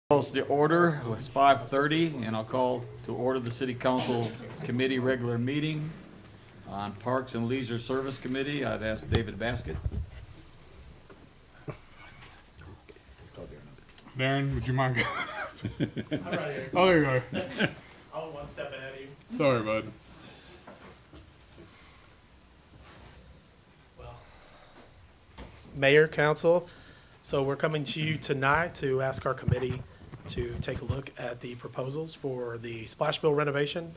Calls to order. It's 5:30, and I'll call to order the City Council Committee regular meeting on Parks and Leisure Service Committee. I'd ask David Baskett. Darren, would you mind going? I'm right here. Oh, there you are. I'm one step ahead of you. Sorry, bud. Well, Mayor, Council, so we're coming to you tonight to ask our committee to take a look at the proposals for the Splashville renovation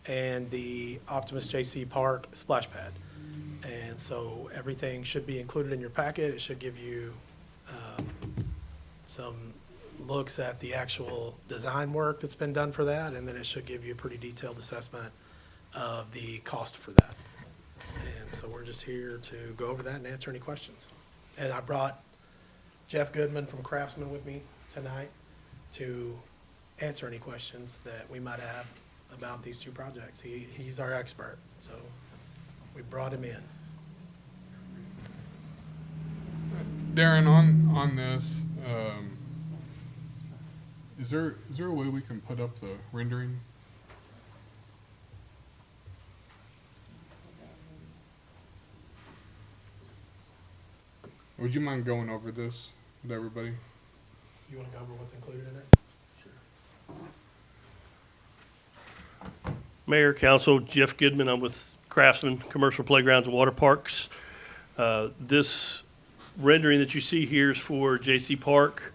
and the Optimus J.C. Park splash pad. And so everything should be included in your packet. It should give you some looks at the actual design work that's been done for that, and then it should give you a pretty detailed assessment of the cost for that. And so we're just here to go over that and answer any questions. And I brought Jeff Goodman from Craftsman with me tonight to answer any questions that we might have about these two projects. He's our expert, so we brought him in. Darren, on this, is there a way we can put up the rendering? Would you mind going over this with everybody? You want to go over what's included in it? Sure. Mayor, Council, Jeff Goodman, I'm with Craftsman Commercial Playgrounds and Water Parks. This rendering that you see here is for J.C. Park.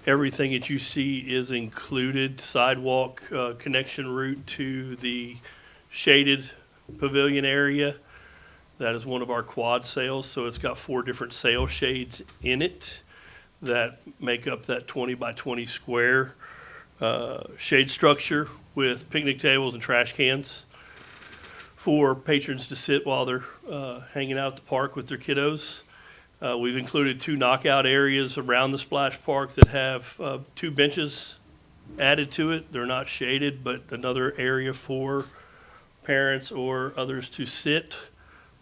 Everything that you see is included, sidewalk connection route to the shaded pavilion area. That is one of our quad sails, so it's got 4 different sail shades in it that make up that 20 by 20 square shade structure with picnic tables and trash cans for patrons to sit while they're hanging out at the park with their kiddos. We've included 2 knockout areas around the splash park that have 2 benches added to it. They're not shaded, but another area for parents or others to sit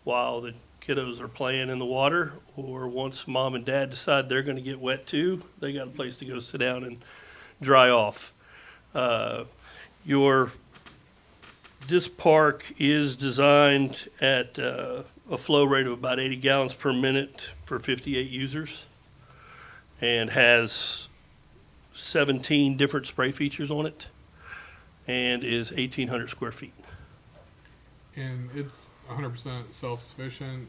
while the kiddos are playing in the water, or once mom and dad decide they're going to get wet too, they got a place to go sit down and dry off. This park is designed at a flow rate of about 80 gallons per minute for 58 users, and has 17 different spray features on it, and is 1,800 square feet. And it's 100% self-sufficient.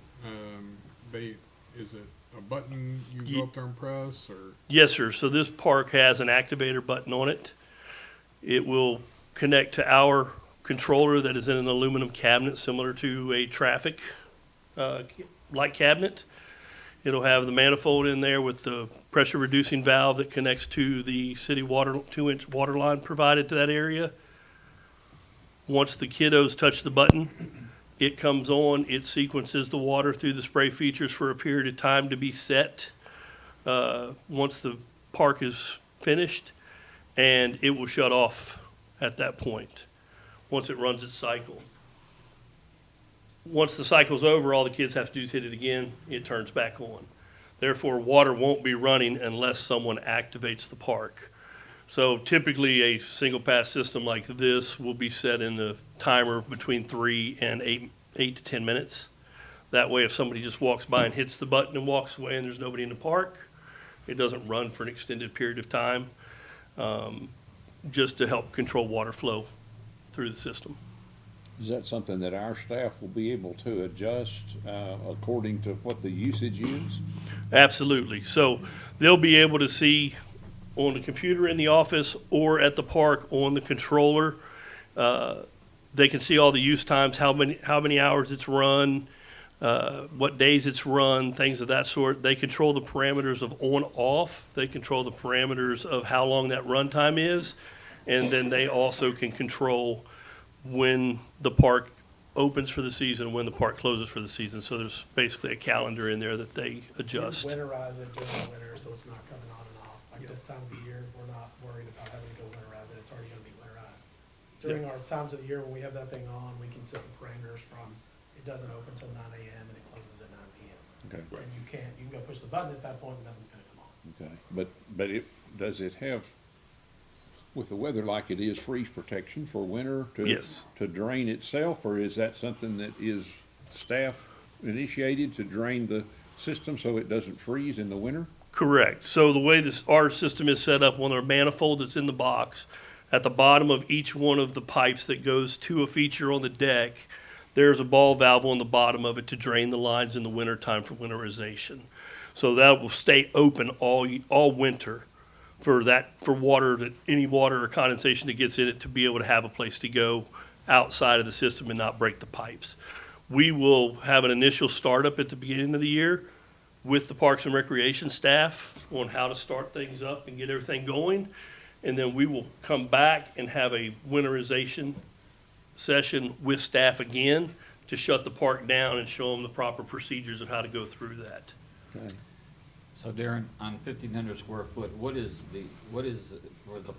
Is it a button you go up there and press, or? Yes, sir. So this park has an activator button on it. It will connect to our controller that is in an aluminum cabinet similar to a traffic light cabinet. It'll have the manifold in there with the pressure reducing valve that connects to the city water 2-inch water line provided to that area. Once the kiddos touch the button, it comes on, it sequences the water through the spray features for a period of time to be set once the park is finished, and it will shut off at that point once it runs its cycle. Once the cycle's over, all the kids have to do is hit it again, it turns back on. Therefore, water won't be running unless someone activates the park. So typically, a single pass system like this will be set in the timer between 3 and 8 to 10 minutes. That way, if somebody just walks by and hits the button and walks away and there's nobody in the park, it doesn't run for an extended period of time, just to help control water flow through the system. Is that something that our staff will be able to adjust according to what the usage is? Absolutely. So they'll be able to see on the computer in the office or at the park on the controller. They can see all the use times, how many hours it's run, what days it's run, things of that sort. They control the parameters of on off. They control the parameters of how long that run time is, and then they also can control when the park opens for the season, when the park closes for the season. So there's basically a calendar in there that they adjust. You winterize it during the winter, so it's not coming on and off. Like this time of the year, we're not worried about having to go winterize it. It's already gonna be winterized. During our times of the year when we have that thing on, we can set the parameters from, it doesn't open till 9 a.m. and it closes at 9 p.m. Okay, And you can go push the button at that point and nothing's gonna come on. okay. But does it have with the weather like it is, freeze protection for winter to? Yes. To drain itself, or is that something that is staff initiated to drain the system so it doesn't freeze in the winter? Correct. So the way our system is set up, on our manifold that's in the box, at the bottom of each one of the pipes that goes to a feature on the deck, there's a ball valve on the bottom of it to drain the lines in the wintertime for winterization. So that will stay open all winter for water, any water or condensation that gets in it, to be able to have a place to go outside of the system and not break the pipes. We will have an initial startup at the beginning of the year with the Parks and Recreation staff on how to start things up and get everything going. And then we will come back and have a winterization session with staff again to shut the park down and show them the proper procedures of how to go through that. Okay. So Darren, on 1,500 square foot, where the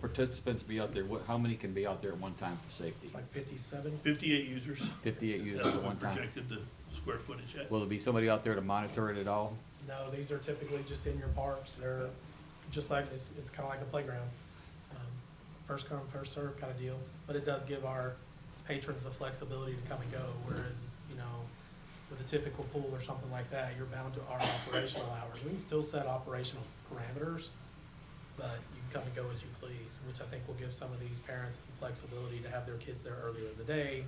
participants be out there, how many can be out there at one time for safety? It's like 57. 58 users. 58 users That's at what one we time? projected the square footage at. Will there be somebody out there to monitor it at all? No, these are typically just in your parks. They're just like, it's kind of like a playground. First come, first served kind of deal. But it does give our patrons the flexibility to come and go, whereas, with a typical pool or something like that, you're bound to our operational hours. We can still set operational parameters, but you can come and go as you please, which I think will give some of these parents the flexibility to have their kids there earlier in the day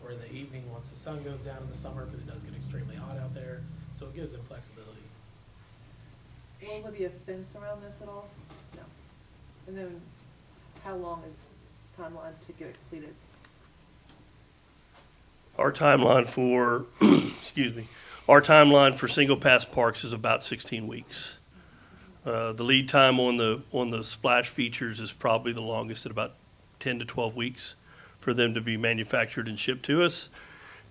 or in the evening once the sun goes down in the summer, because it does get extremely hot out there. So it gives them flexibility. Will there be a fence around this at all? No. And then, how long is timeline to get it completed? Our timeline for, our timeline for single pass parks is about 16 weeks. The lead time on the splash features is probably the longest, at about 10 to 12 weeks for them to be manufactured and shipped to us.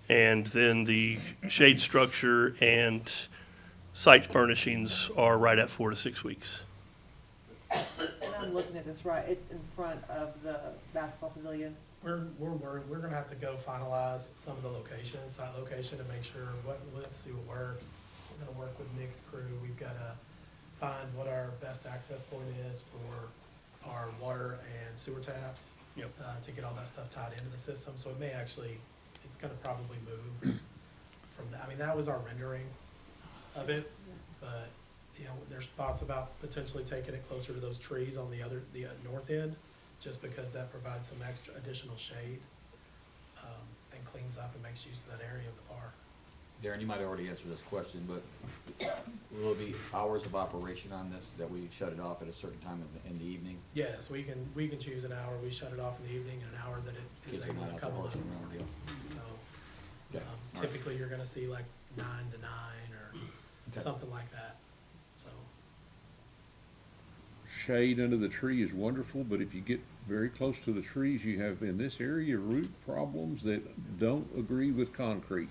And then the shade structure and site furnishings are right at 4 to 6 weeks. And I'm looking at this right, it's in front of the basketball pavilion. We're gonna have to go finalize some of the locations, site location, to make sure let's see what works. We're gonna work with Nick's crew. We've gotta find what our best access point is for our water and sewer taps. Yep. To get all that stuff tied into the system, so it may actually, it's gonna probably move from that. I mean, that was our rendering of it, but, there's thoughts about potentially taking it closer to those trees on the north end, just because that provides some extra additional shade, and cleans up and makes use of that area of the park. Darren, you might already answer this question, but will there be hours of operation on this, that we shut it off at a certain time in the evening? Yes, we can choose an hour. We shut it off in the evening and an hour that it is Kids are able not to out come there on. horsing around, deal. So, Okay, all right. typically you're gonna see like 9 to 9 or Okay. something like that, so. Shade under the tree is wonderful, but if you get very close to the trees, you have in this area root problems that don't agree with concrete.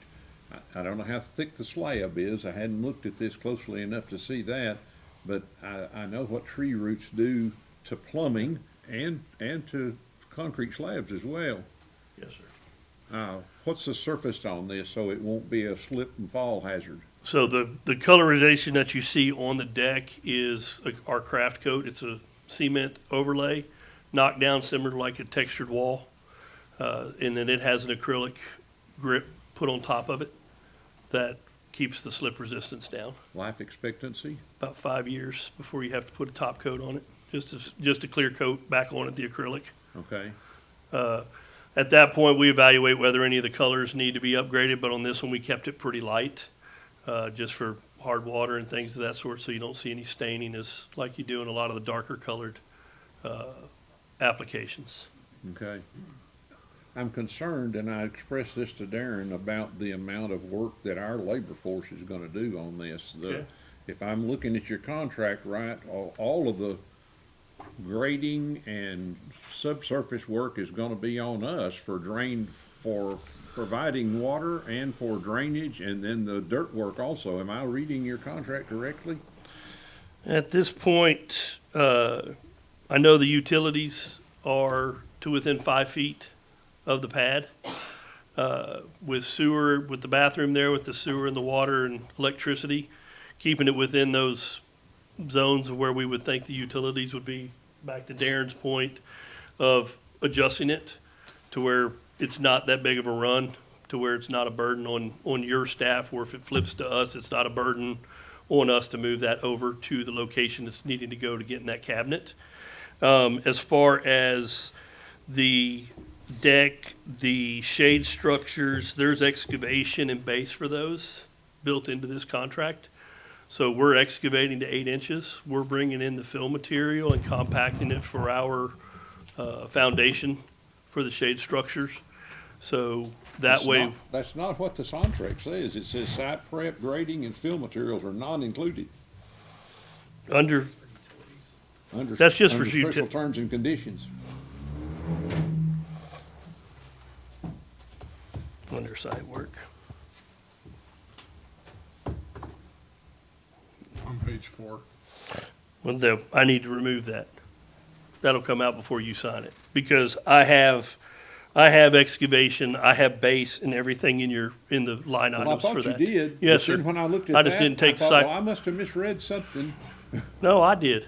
I don't know how thick the slab is. I hadn't looked at this closely enough to see that, but I know what tree roots do to plumbing and to concrete slabs as well. Yes, sir. What's the surface on this so it won't be a slip and fall hazard? So the colorization that you see on the deck is our craft coat. It's a cement overlay, knocked down similar to like a textured wall. And then it has an acrylic grip put on top of it that keeps the slip resistance down. Life expectancy? About 5 years before you have to put a top coat on it, just a clear coat back on it, the acrylic. Okay. At that point, we evaluate whether any of the colors need to be upgraded, but on this one, we kept it pretty light, just for hard water and things of that sort, so you don't see any staining as like you do in a lot of the darker colored applications. Okay. I'm concerned, and I expressed this to Darren, about the amount of work that our labor force is gonna do on this. Okay. If I'm looking at your contract right, all of the grading and subsurface work is gonna be on us for providing water and for drainage, and then the dirt work also. Am I reading your contract correctly? At this point, I know the utilities are to within 5 feet of the pad. With sewer, with the bathroom there, with the sewer and the water and electricity, keeping it within those zones of where we would think the utilities would be. Back to Darren's point, of adjusting it to where it's not that big of a run, to where it's not a burden on your staff, or if it flips to us, it's not a burden on us to move that over to the location that's needing to go to get in that cabinet. As far as the deck, the shade structures, there's excavation and base for those built into this contract. So we're excavating to 8 inches. We're bringing in the fill material and compacting it for our foundation for the shade structures. So that way, That's not what the contract says. It says site prep, grading, and fill materials are not included under, under. That's just for under you special to- terms and conditions. under site work. On page 4. Well, I need to remove that. That'll come out before you sign it, because I have excavation, I have base and everything in the line Well, I items for thought you that. did. Yes, but then sir. when I looked at I just that, didn't take I thought, site- well, I must have misread something. No, I did.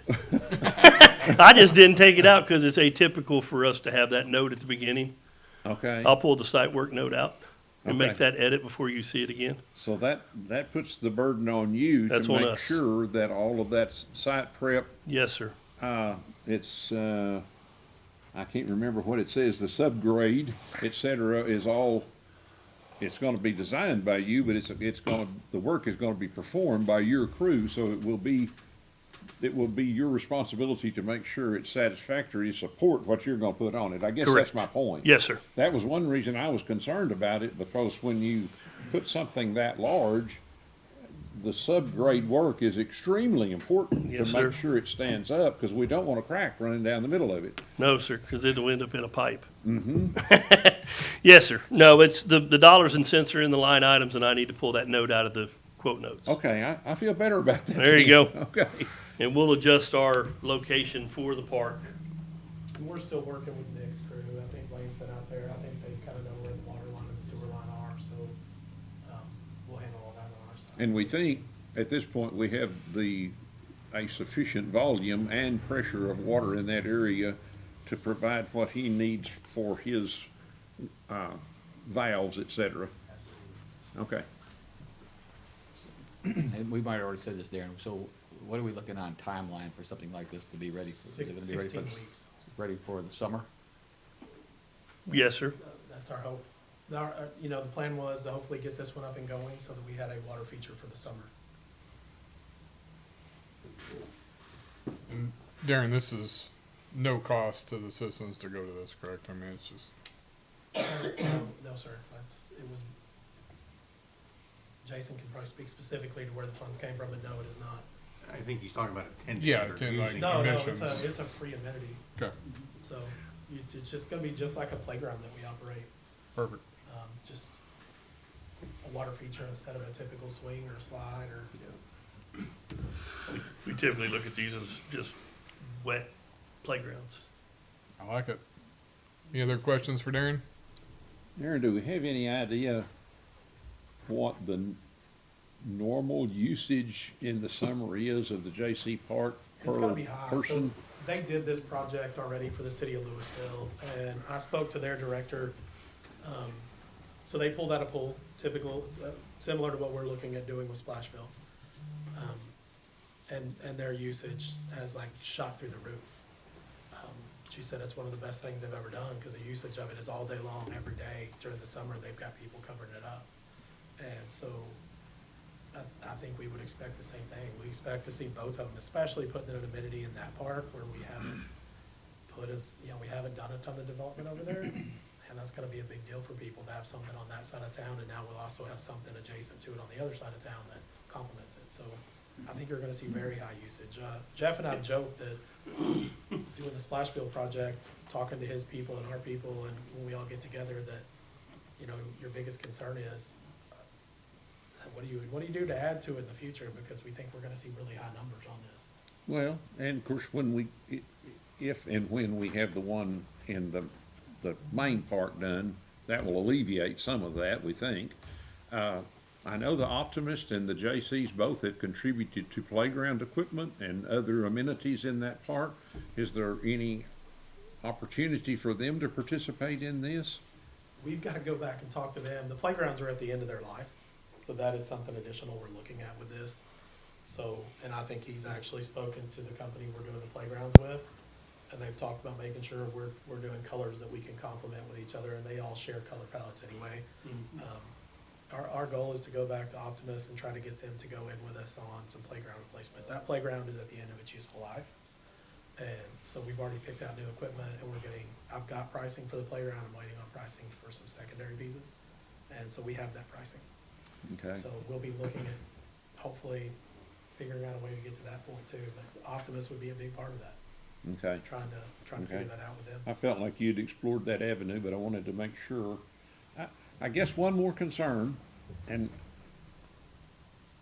I just didn't take it out because it's atypical for us to have that note at the beginning. Okay. I'll pull the site work note out and make Okay. that edit before you see it again. So that puts the burden on you That's to on make us. sure that all of that site prep, Yes, sir. it's, I can't remember what it says, the subgrade, et cetera, is all, it's gonna be designed by you, but the work is gonna be performed by your crew, so it will be your responsibility to make sure it's satisfactory to support what you're gonna put on it. I guess Correct. that's my point. Yes, sir. That was one reason I was concerned about it, because when you put something that large, the subgrade work is extremely important Yes, to sir. make sure it stands up, because we don't want a crack running down the middle of it. No, sir, because it'll end up in a pipe. Mm-hmm. Yes, sir. No, it's the dollars and cents are in the line items, and I need to pull that note out of the quote notes. Okay, I feel better about that. There you go. Okay. And we'll adjust our location for the park. And we're still working with Nick's crew. I think Blaine's been out there. I think they kind of know where the water line and the sewer line are, so, we'll handle all that on our side. And we think, at this point, we have a sufficient volume and pressure of water in that area to provide what he needs for his, valves, et cetera. Okay. And we might have already said this, Darren, so what are we looking on timeline for something like this to be ready? Is it gonna be ready for 16 the- weeks. Ready for the summer? Yes, sir. That's our hope. The plan was to hopefully get this one up and going so that we had a water feature for the summer. And Darren, this is no cost to the citizens to go to this, correct? I mean, it's just, No, sir. It was, Jason can probably speak specifically to where the funds came from, but no, it is not. I think he's talking about attending. Yeah, or attend, like, using. No, Emissions. it's a free amenity. okay, So it's just gonna be just like a playground that we operate. perfect. Just a water feature instead of a typical swing or a slide or. We typically look at these as just wet playgrounds. I like it. Any other questions for Darren? Aaron, do we have any idea what the normal usage in the summer is of the J.C. Park It's per gonna be high. So person? they did this project already for the city of Louisville, and I spoke to their director. So they pulled out a pool, typical, similar to what we're looking at doing with Splashville. And their usage has like shot through the roof. She said it's one of the best things they've ever done, because the usage of it is all day long, every day. During the summer, they've got people covering it up. And so I think we would expect the same thing. We expect to see both of them, especially putting an amenity in that park where we haven't we haven't done a ton of development over there. And that's gonna be a big deal for people to have something on that side of town, and now we'll also have something adjacent to it on the other side of town that complements it. So I think you're gonna see very high usage. Jeff and I have joked that doing the Splashville project, talking to his people and our people, and when we all get together, that, your biggest concern is, what do you do to add to it in the future? Because we think we're gonna see really high numbers on this. Well, and of course, if and when we have the one in the main park done, that will alleviate some of that, we think. I know the Optimist and the J.C.'s both have contributed to playground equipment and other amenities in that park. Is there any opportunity for them to participate in this? We've got to go back and talk to them. The playgrounds are at the end of their life, so that is something additional we're looking at with this. So, and I think he's actually spoken to the company we're doing the playgrounds with, and they've talked about making sure we're doing colors that we can complement with each other, and they all share color palettes anyway. Our goal is to go back to Optimus and try to get them to go in with us on some playground replacement. That playground is at the end of its useful life. And so we've already picked out new equipment, and I've got pricing for the playground, I'm waiting on pricing for some secondary pieces. And so we have that pricing. Okay, So we'll be looking at hopefully figuring out a way to get to that point too, but Optimus would be a big part of that, okay. trying to figure Okay. that out with them. I felt like you'd explored that avenue, but I wanted to make sure. I guess one more concern, and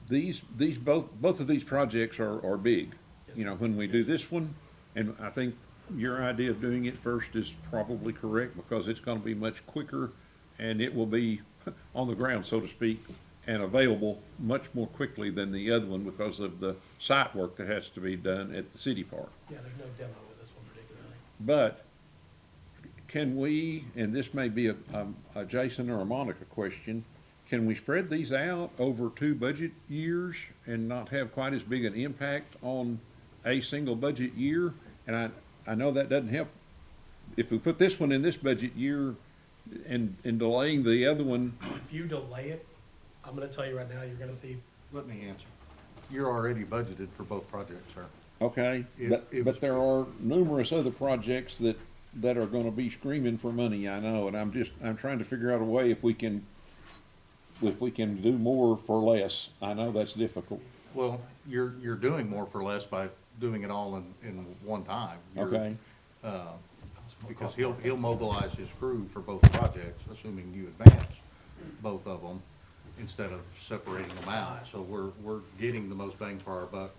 these both of these projects are big. Yes, You know, sir. when we do this one, and I think your idea of doing it first is probably correct, because it's gonna be much quicker, and it will be on the ground, so to speak, and available much more quickly than the other one because of the site work that has to be done at the city park. Yeah, there's no demo with this one particularly. But can we, and this may be a Jason or a Monica question, can we spread these out over 2 budget years and not have quite as big an impact on a single budget year? And I know that doesn't help. If we put this one in this budget year and delaying the other one, If you delay it, I'm gonna tell you right now, you're gonna see, Let me answer. You're already budgeted for both projects, sir. okay, It was- but there are numerous other projects that are gonna be screaming for money, I know, and I'm trying to figure out a way if we can do more for less. I know that's difficult. Well, you're doing more for less by doing it all in one time. Okay, Because he'll mobilize his crew for both projects, assuming you advance both of them, instead of separating them out. So we're getting the most bang for our buck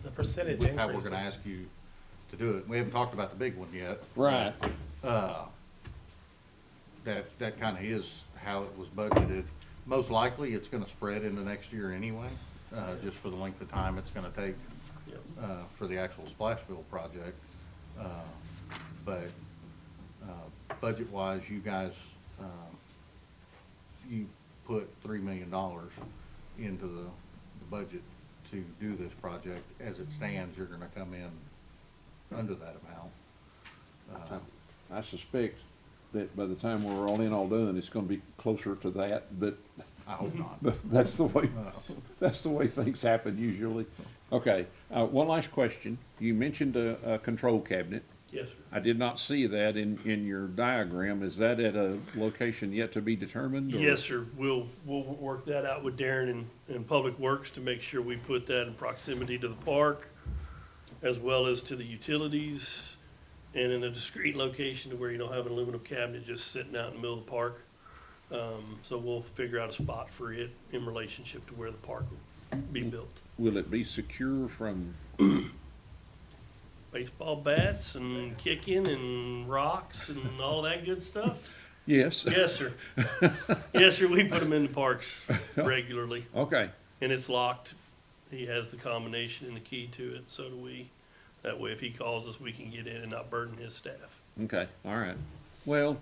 the percentage with increase. how we're gonna ask you to do it. We haven't talked about the big one yet. right, That kinda is how it was budgeted. Most likely, it's gonna spread into next year anyway, just for the length of time it's gonna take, for the actual Splashville project. But, budget-wise, you guys, you put $3 million into the budget to do this project. As it stands, you're gonna come in under that amount. I suspect that by the time we're all in, all done, it's gonna be closer to that, but I hope not. that's the way things happen usually. Okay, one last question. You mentioned a control cabinet. Yes, sir. I did not see that in your diagram. Is that at a location yet to be determined? or- Yes, sir. We'll work that out with Darren and Public Works to make sure we put that in proximity to the park, as well as to the utilities, and in a discrete location to where you don't have an aluminum cabinet just sitting out in the middle of the park. So we'll figure out a spot for it in relationship to where the park will be built. Will it be secure from, Baseball bats and kicking and rocks and all that good stuff? yes? Yes, sir. Yes, sir. We put them in the parks regularly. Okay, And it's locked. He has the combination and the key to it, so do we. That way, if he calls us, we can get in and not burden his staff. okay, all right. Well,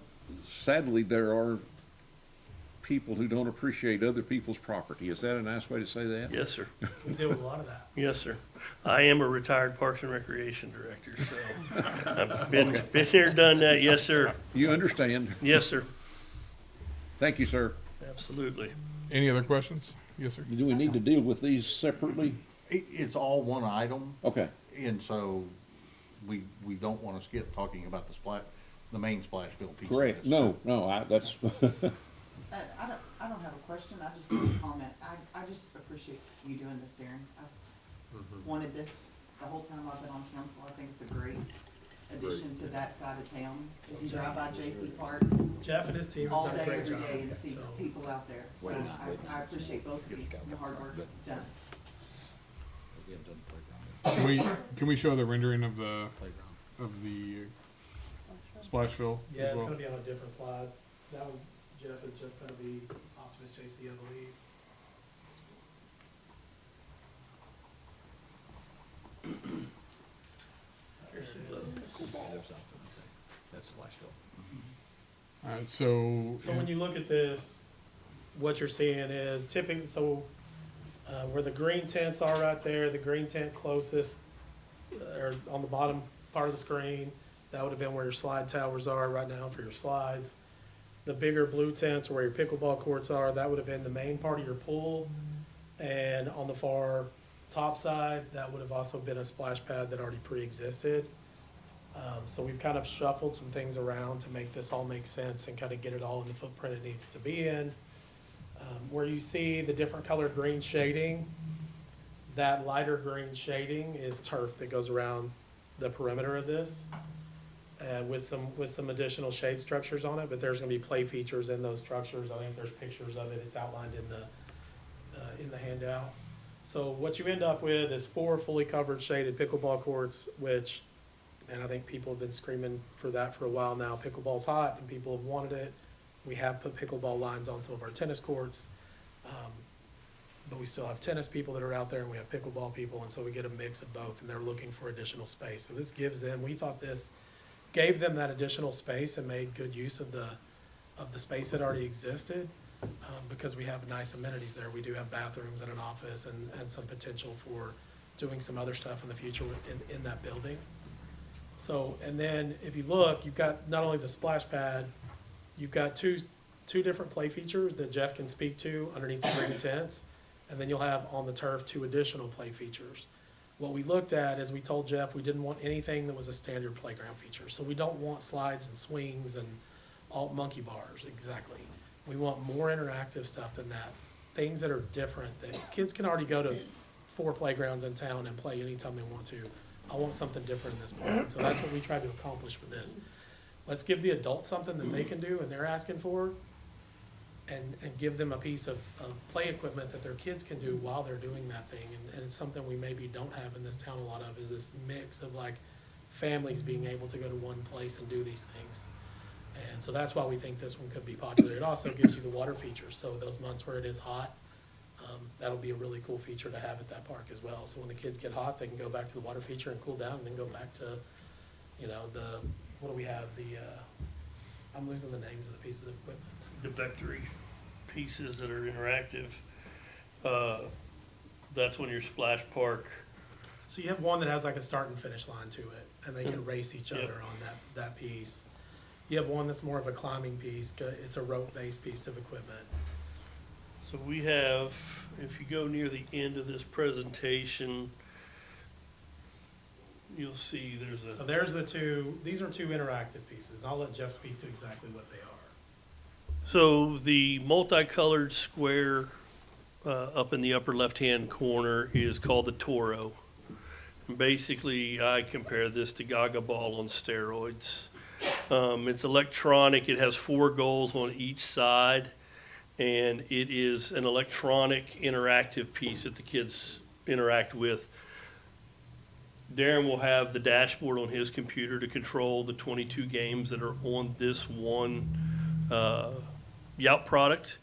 sadly, there are people who don't appreciate other people's property. Is that a nice way to say that? Yes, sir. We do a lot of that. Yes, sir. I am a retired Parks and Recreation Director, so I've been there, done that. Yes, sir. You understand. Yes, sir. Thank you, sir. Absolutely. Any other questions? Yes, sir. Do we need to deal with these separately? It's all one item. Okay, And so we don't want to skip talking about the main Splashville piece. of correct. this. No, that's, I don't have a question, I just have a comment. I just appreciate you doing this, Darren. I've wanted this the whole time I've been on council. I think it's a great addition to that side of town. If you drive by J.C. Park Jeff and his team have all done a day, great every job. day and see So people out there. So I appreciate both of you and the hard work done. Can we show the rendering of the Splashville yeah, as it's well? gonna be on a different slide. That was, Jeff is just gonna be Optimus JC, I believe. There it is. That's Splashville. All right, so. So when you look at this, what you're seeing is tipping, so, where the green tents are right there, the green tent closest, or on the bottom part of the screen, that would have been where your slide towers are right now for your slides. The bigger blue tents are where your pickleball courts are, that would have been the main part of your pool. And on the far top side, that would have also been a splash pad that already pre-existed. So we've kind of shuffled some things around to make this all make sense and kind of get it all in the footprint it needs to be in. Where you see the different color green shading, that lighter green shading is turf that goes around the perimeter of this, with some additional shade structures on it, but there's gonna be play features in those structures. I think there's pictures of it. It's outlined in the handout. So what you end up with is 4 fully covered shaded pickleball courts, which, and I think people have been screaming for that for a while now. Pickleball's hot and people have wanted it. We have put pickleball lines on some of our tennis courts. But we still have tennis people that are out there and we have pickleball people, and so we get a mix of both, and they're looking for additional space. So this gives them, we thought this gave them that additional space and made good use of the space that already existed, because we have nice amenities there. We do have bathrooms and an office and some potential for doing some other stuff in the future in that building. So, and then if you look, you've got not only the splash pad, you've got two different play features that Jeff can speak to underneath the green tents. And then you'll have on the turf 2 additional play features. What we looked at is we told Jeff we didn't want anything that was a standard playground feature. So we don't want slides and swings and all monkey bars, exactly. We want more interactive stuff than that. Things that are different, that kids can already go to 4 playgrounds in town and play anytime they want to. I want something different in this park. So that's what we tried to accomplish with this. Let's give the adults something that they can do and they're asking for, and give them a piece of play equipment that their kids can do while they're doing that thing. And it's something we maybe don't have in this town a lot of, is this mix of like families being able to go to one place and do these things. And so that's why we think this one could be popular. It also gives you the water feature. So those months where it is hot, that'll be a really cool feature to have at that park as well. So when the kids get hot, they can go back to the water feature and cool down, and then go back to, what do we have? I'm losing the names of the pieces of equipment. The vectory pieces that are interactive, that's when your splash park. So you have one that has like a start and finish line to it, and they can race each Yep. other on that piece. You have one that's more of a climbing piece. It's a rope-based piece of equipment. So we have, if you go near the end of this presentation, you'll see there's So a, there's these are 2 interactive pieces. I'll let Jeff speak to exactly what they are. so the multicolored square up in the upper left-hand corner is called the Toro. And basically, I compare this to Gaga Ball on steroids. It's electronic. It has 4 goals on each side, and it is an electronic interactive piece that the kids interact with. Darren will have the dashboard on his computer to control the 22 games that are on this one Yount product.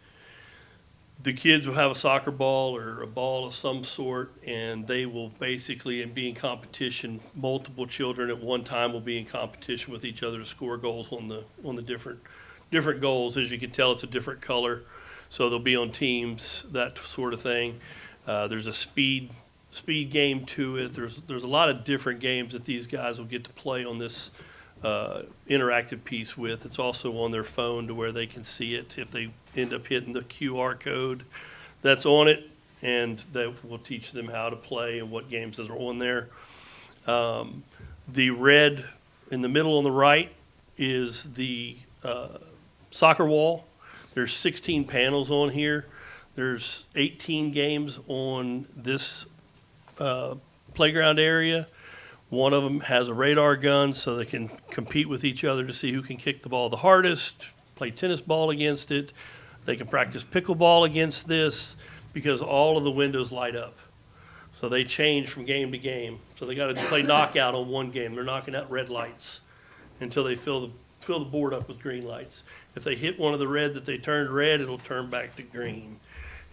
The kids will have a soccer ball or a ball of some sort, and they will basically be in competition. Multiple children at one time will be in competition with each other to score goals on the different goals. As you can tell, it's a different color, so they'll be on teams, that sort of thing. There's a speed game to it. There's a lot of different games that these guys will get to play on this interactive piece with. It's also on their phone to where they can see it if they end up hitting the QR code that's on it, and that will teach them how to play and what games are on there. The red in the middle on the right is the soccer wall. There's 16 panels on here. There's 18 games on this playground area. One of them has a radar gun, so they can compete with each other to see who can kick the ball the hardest, play tennis ball against it. They can practice pickleball against this, because all of the windows light up. So they change from game to game. So they got to play knockout on one game. They're knocking out red lights until they fill the board up with green lights. If they hit one of the red that they turned red, it'll turn back to green.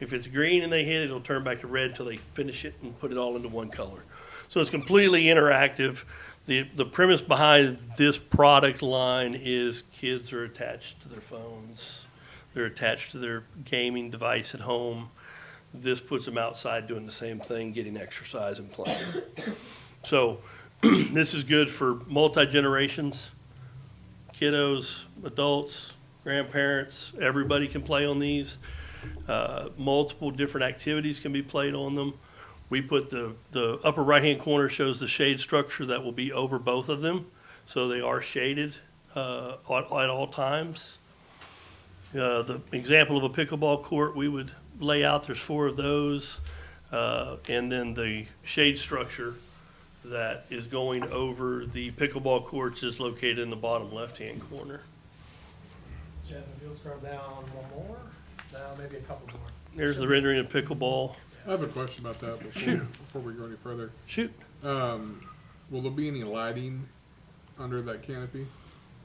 If it's green and they hit it, it'll turn back to red until they finish it and put it all into one color. So it's completely interactive. The premise behind this product line is kids are attached to their phones. They're attached to their gaming device at home. This puts them outside doing the same thing, getting exercise and playing. So this is good for multi-generations, kiddos, adults, grandparents, everybody can play on these. Multiple different activities can be played on them. We put the upper right-hand corner shows the shade structure that will be over both of them. So they are shaded at all times. The example of a pickleball court we would lay out, there's 4 of those. And then the shade structure that is going over the pickleball courts is located in the bottom left-hand corner. Jeff, if you'll scroll down one more, no, maybe a couple more. There's the rendering of pickleball. I have a question about that before we go any further. Shoot. Will there be any lighting under that canopy?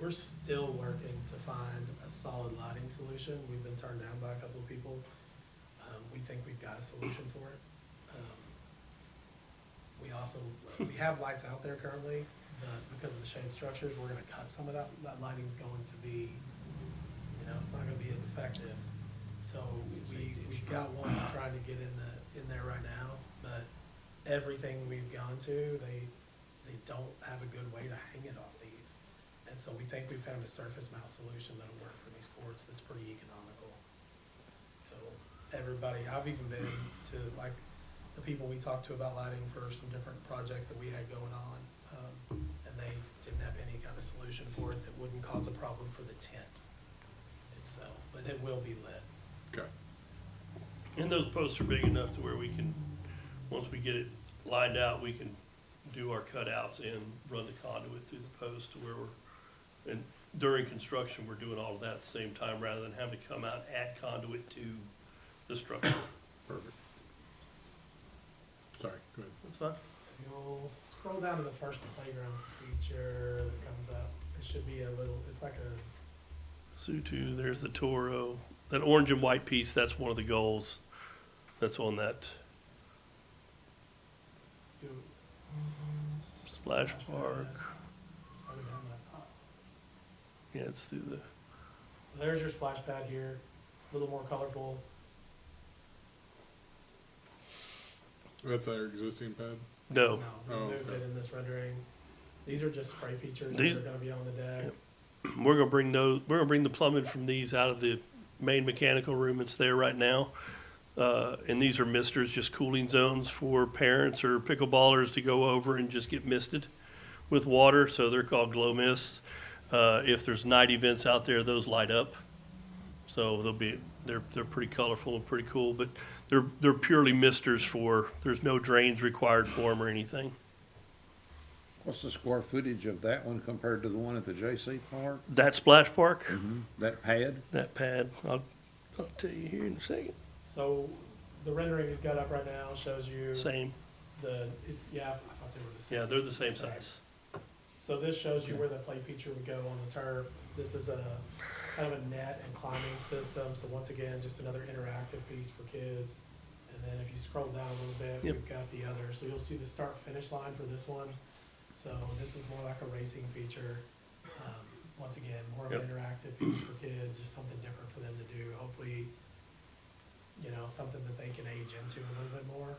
We're still working to find a solid lighting solution. We've been turned down by a couple of people. We think we've got a solution for it. We also, we have lights out there currently, but because of the shade structures, we're gonna cut some of that. That lighting's going to be, it's not gonna be as effective. So we've got one trying to get in there right now, but everything we've gone to, they don't have a good way to hang it off these. And so we think we found a surface mount solution that'll work for these courts that's pretty economical. So everybody, I've even been to like the people we talked to about lighting for some different projects that we had going on. And they didn't have any kind of solution for it that wouldn't cause a problem for the tent itself, but it will be lit. Okay. And those posts are big enough to where we can, once we get it lined out, we can do our cutouts and run the conduit through the post to where and during construction, we're doing all of that at the same time rather than having to come out and add conduit to the structure. Perfect. Sorry, go ahead. That's fine. You'll scroll down to the first playground feature that comes up. It should be a little, it's like a, Sutu, there's the Toro. That orange and white piece, that's one of the goals. That's on that splash park. farther down than I thought. Yeah, it's through the, So there's your splash pad here, a little more colorful. That's our existing pad? no. No, we Oh, moved okay. it in this rendering. These are just spray features that These- are gonna be on the deck. We're gonna bring the plumbing from these out of the main mechanical room that's there right now. And these are misters, just cooling zones for parents or pickleballers to go over and just get misted with water, so they're called glow mists. If there's night events out there, those light up. So they're pretty colorful and pretty cool, but they're purely misters there's no drains required for them or anything. What's the square footage of that one compared to the one at the J.C. Park? That splash park, That pad? that pad, I'll tell you here in a second. So the rendering he's got up right now shows you Same, yeah, I thought they were the same. yeah, they're the same size. So this shows you where the play feature would go on the turf. This is a kind of a net and climbing system, so once again, just another interactive piece for kids. And then if you scroll down a little bit, Yep. we've got the other, so you'll see the start-finish line for this one. So this is more like a racing feature. Once again, more of an Yep. interactive piece for kids, just something different for them to do. Hopefully, something that they can age into a little bit more,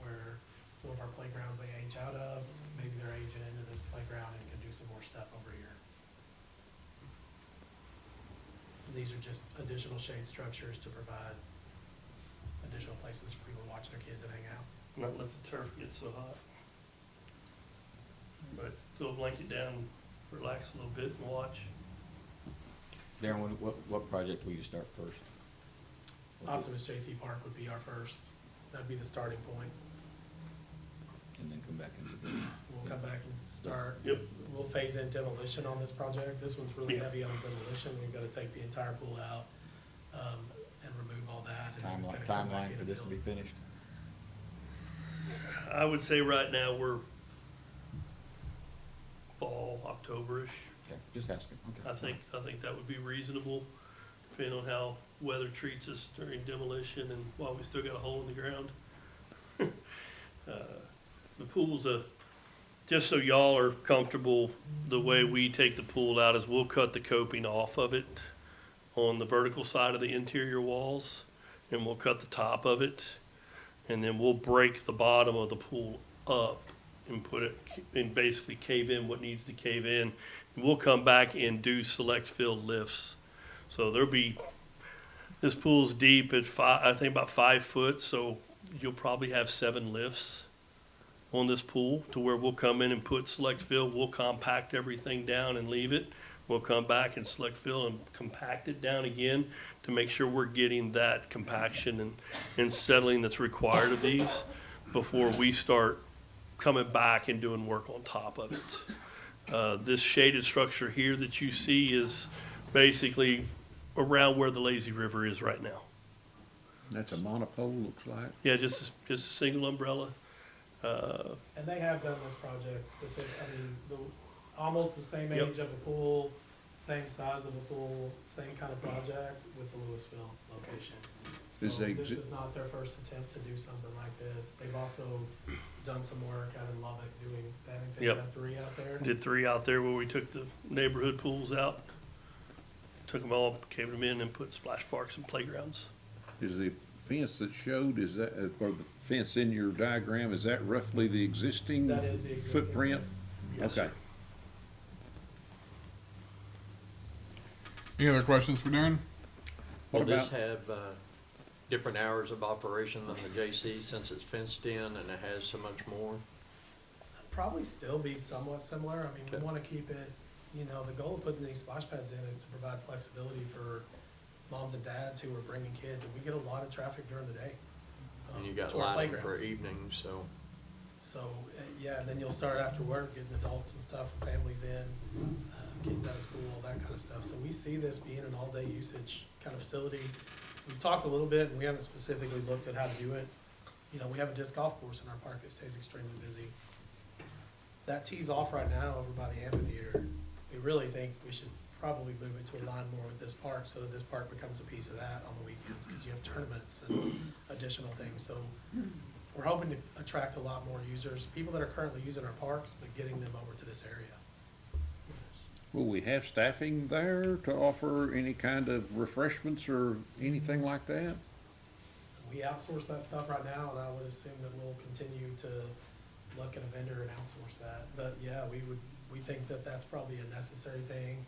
where some of our playgrounds they age out of, maybe they're aging into this playground and can do some more stuff over here. These are just additional shade structures to provide additional places for people to watch their kids and hang out. Not let the turf get so hot. But throw a blanket down, relax a little bit and watch. Darren, what project will you start first? Optimus J.C. Park would be our first, that'd be the starting point. And then come back into this. We'll come back and start. Yep. We'll phase in demolition on this project. This one's really Yeah. heavy on demolition. We've gotta take the entire pool out, and remove all that. and then we've gotta come back Timeline in for and this to fill be it. finished? I would say right now we're fall, October-ish. Okay, just asking, okay. I think that would be reasonable, depending on how weather treats us during demolition and while we still got a hole in the ground. The pool's a just so y'all are comfortable, the way we take the pool out is we'll cut the coping off of it on the vertical side of the interior walls, and we'll cut the top of it, and then we'll break the bottom of the pool up and put it, and basically cave in what needs to cave in. And we'll come back and do select fill lifts. So there'll be, this pool's deep at I think about 5 foot, so you'll probably have 7 lifts on this pool to where we'll come in and put select fill, we'll compact everything down and leave it. We'll come back and select fill and compact it down again to make sure we're getting that compaction and settling that's required of these before we start coming back and doing work on top of it. This shaded structure here that you see is basically around where the lazy river is right now. That's a monopole, looks like. Yeah, just a single umbrella. And they have done this project specific, I mean, almost the same Yep. age of a pool, same size of a pool, same kind of project with the Louisville location. So Is they this exi- is not their first attempt to do something like this. They've also done some work out in Lubbock doing, I think they've Yep. done 3 out there. Did 3 out there where we took the neighborhood pools out. Took them all, caved them in and put splash parks and playgrounds. Is the fence that showed, is that, or the fence in your diagram, is that roughly the existing That is the existing. footprint? fence. Yes, Okay. sir. Any other questions for Darren? What Will this about, have different hours of operation than the JC since it's fenced in and it has so much more? Probably still be somewhat similar. I mean, we Okay. wanna keep it, you know, the goal of putting these splash pads in is to provide flexibility for moms and dads who are bringing kids, and we get a lot of traffic during the day. And you got to our lighting for playgrounds. evenings, so. So, yeah, then you'll start after work, getting adults and stuff, families in, kids out of school, all that kind of stuff. So we see this being an all-day usage kind of facility. We've talked a little bit, and we haven't specifically looked at how to do it. You know, we have a disc golf course in our park that stays extremely busy. That tees off right now over by the amphitheater. We really think we should probably move it to align more with this park, so that this park becomes a piece of that on the weekends, because you have tournaments and additional things. So we're hoping to attract a lot more users, people that are currently using our parks, but getting them over to this area. will we have staffing there to offer any kind of refreshments or anything like that? We outsource that stuff right now, and I would assume that we'll continue to look at a vendor and outsource that. But yeah, we think that that's probably a necessary thing,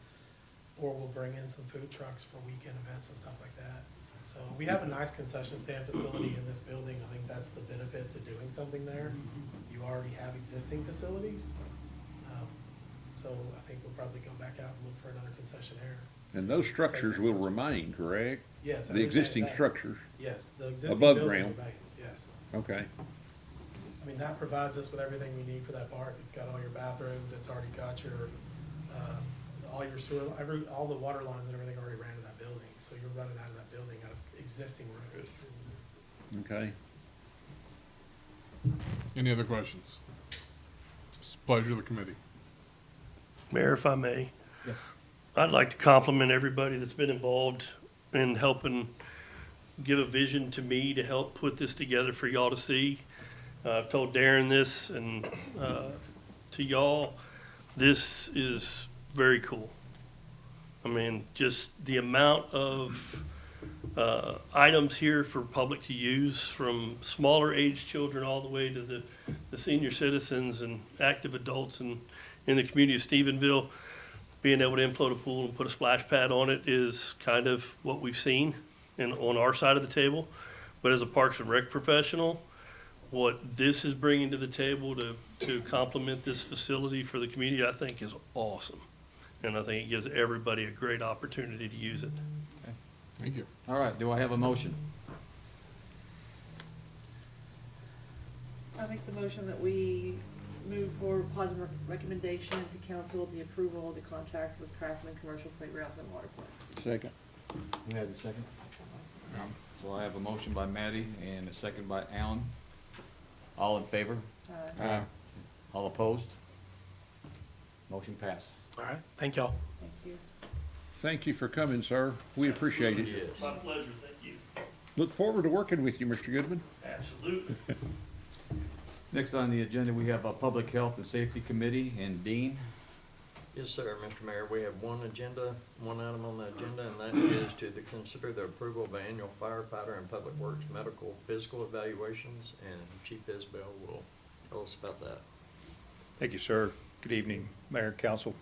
or we'll bring in some food trucks for weekend events and stuff like that. So we have a nice concession stand facility in this building. I think that's the benefit to doing something there. You already have existing facilities. So I think we'll probably go back out and look for another concessionaire. And those structures will remain, correct? Yes. The existing everything- structures? Yes, the existing Above building ground. remains, yes. Okay. I mean, that provides us with everything we need for that park. It's got all your bathrooms, it's already got your, all your sewer, all the water lines and everything already ran to that building. So you're running out of that building out of existing rooms. Okay. Any other questions? It's a pleasure of the committee. Mayor, if I may. Yes. I'd like to compliment everybody that's been involved in helping give a vision to me to help put this together for y'all to see. I've told Darren this and to y'all, this is very cool. I mean, just the amount of items here for public to use, from smaller age children all the way to the senior citizens and active adults in the community of Stephenville. Being able to implode a pool and put a splash pad on it is kind of what we've seen on our side of the table. But as a Parks and Rec professional, what this is bringing to the table to complement this facility for the community, I think is awesome. And I think it gives everybody a great opportunity to use it. Thank you. All right, do I have a motion? I make the motion that we move forward positive recommendation to council the approval of the contract with Craftsman Commercial Playgrounds and Water Parks. Second. You had a second? So I have a motion by Matty and a second by Alan. All in favor? All opposed? Motion passed. All right, thank y'all. Thank you. Thank you for coming, sir. We appreciate it. Yes. My pleasure, thank you. Look forward to working with you, Mr. Goodman. Absolutely. Next on the agenda, we have a Public Health and Safety Committee, and Dean. Yes, sir, Mr. Mayor, we have one item on the agenda, and that is to consider the approval of annual firefighter and public works medical physical evaluations, and Chief Isbell will tell us about that. Thank you, sir. Good evening, Mayor and Council.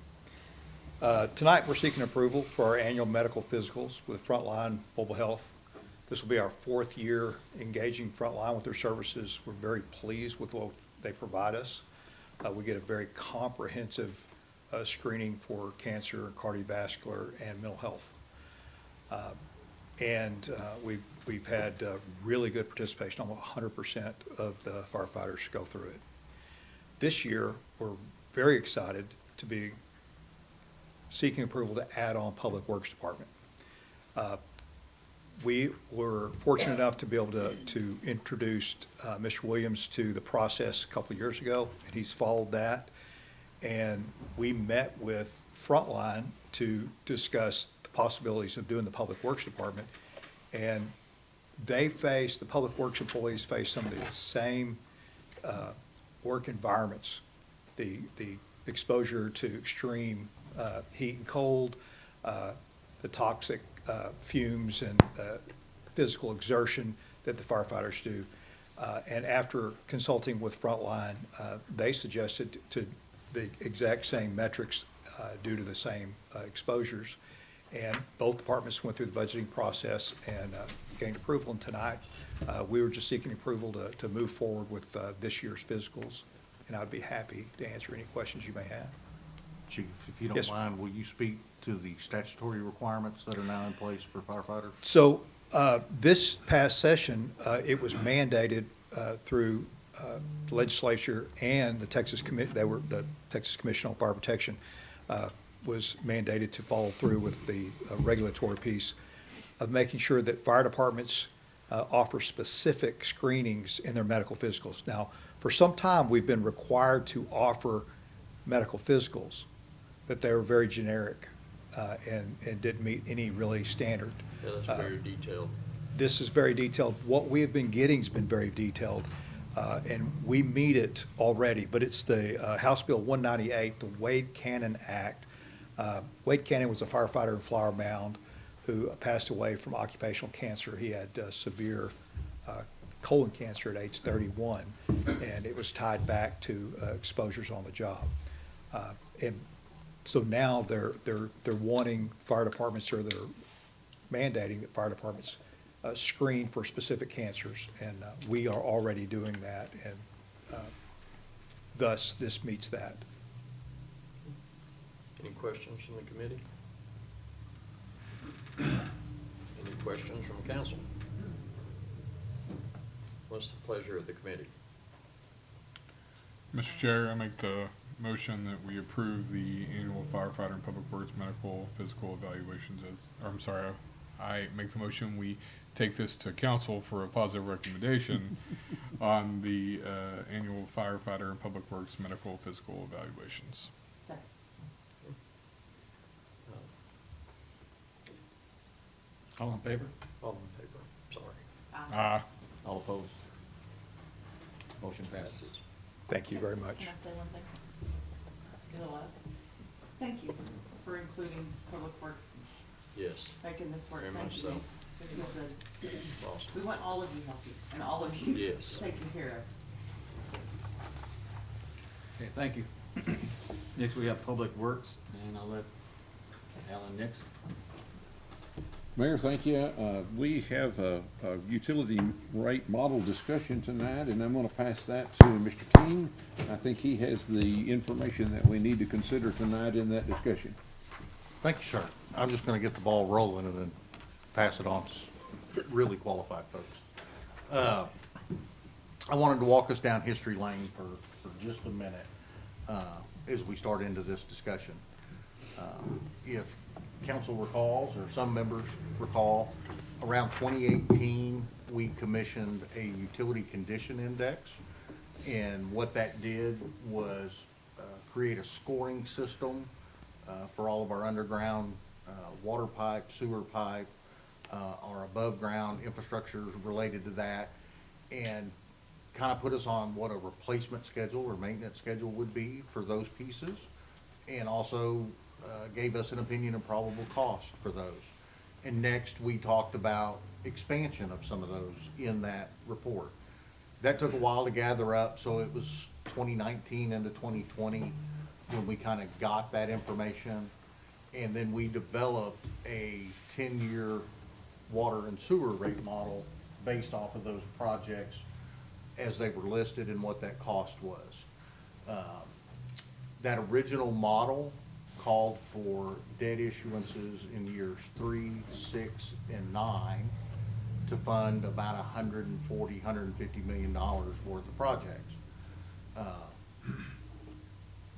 Tonight, we're seeking approval for our annual medical physicals with Frontline Mobile Health. This will be our fourth year engaging Frontline with their services. We're very pleased with what they provide us. We get a very comprehensive screening for cancer, cardiovascular, and mental health. We've had really good participation. Almost 100% of the firefighters go through it. This year, we're very excited to be seeking approval to add on Public Works Department. We were fortunate enough to be able to introduce Mr. Williams to the process a couple of years ago, and he's followed that. And we met with Frontline to discuss the possibilities of doing the Public Works Department. And the Public Works employees face some of the same work environments, the exposure to extreme heat and cold, the toxic fumes and physical exertion that the firefighters do. And after consulting with Frontline, they suggested to the exact same metrics due to the same exposures. And both departments went through the budgeting process and gained approval. And tonight, we were just seeking approval to move forward with this year's physicals. And I'd be happy to answer any questions you may have. Chief, if you Yes, don't sir. mind, will you speak to the statutory requirements that are now in place for firefighters? So this past session, it was mandated through the legislature and the Texas the Texas Commission on Fire Protection was mandated to follow through with the regulatory piece of making sure that fire departments offer specific screenings in their medical physicals. Now, for some time, we've been required to offer medical physicals, but they were very generic and didn't meet any really standard. Yeah, that's very detailed. This is very detailed. What we have been getting has been very detailed, and we meet it already, but it's the House Bill 198, the Wade Cannon Act. Wade Cannon was a firefighter in Flower Mound who passed away from occupational cancer. He had severe colon cancer at age 31, and it was tied back to exposures on the job. And so now they're wanting fire departments, or they're mandating that fire departments screen for specific cancers, and we are already doing that, and thus this meets that. Any questions from the committee? Any questions from council? What's the pleasure of the committee? Mr. Chair, I make the motion that we approve the annual firefighter and public works medical physical evaluations I make the motion we take this to council for a positive recommendation on the annual firefighter and public works medical physical evaluations. Second. All in favor? All in favor, sorry. Aye. All opposed? Motion passes. Thank you very much. Can I say one thing? Is it allowed? Thank you for including Public Works, Yes, making this work. Very Thank much you. so. This is awesome. we want all of you healthy and all of you Yes. taken care of. Okay, thank you. Next, we have Public Works, and I'll let Alan next. Mayor, thank you. We have a utility rate model discussion tonight, and I'm gonna pass that to Mr. King. I think he has the information that we need to consider tonight in that discussion. Thank you, sir. I'm just gonna get the ball rolling and then pass it on to really qualified folks. I wanted to walk us down history lane for just a minute, as we start into this discussion. If council recalls, or some members recall, around 2018, we commissioned a utility condition index. And what that did was create a scoring system for all of our underground water pipe, sewer pipe, our above-ground infrastructure related to that. And kind of put us on what a replacement schedule or maintenance schedule would be for those pieces, and also gave us an opinion of probable cost for those. And next, we talked about expansion of some of those in that report. That took a while to gather up, so it was 2019 into 2020 when we kind of got that information. And then we developed a 10-year water and sewer rate model based off of those projects as they were listed and what that cost was. That original model called for debt issuances in years 3, 6, and 9 to fund about $150 million worth of projects.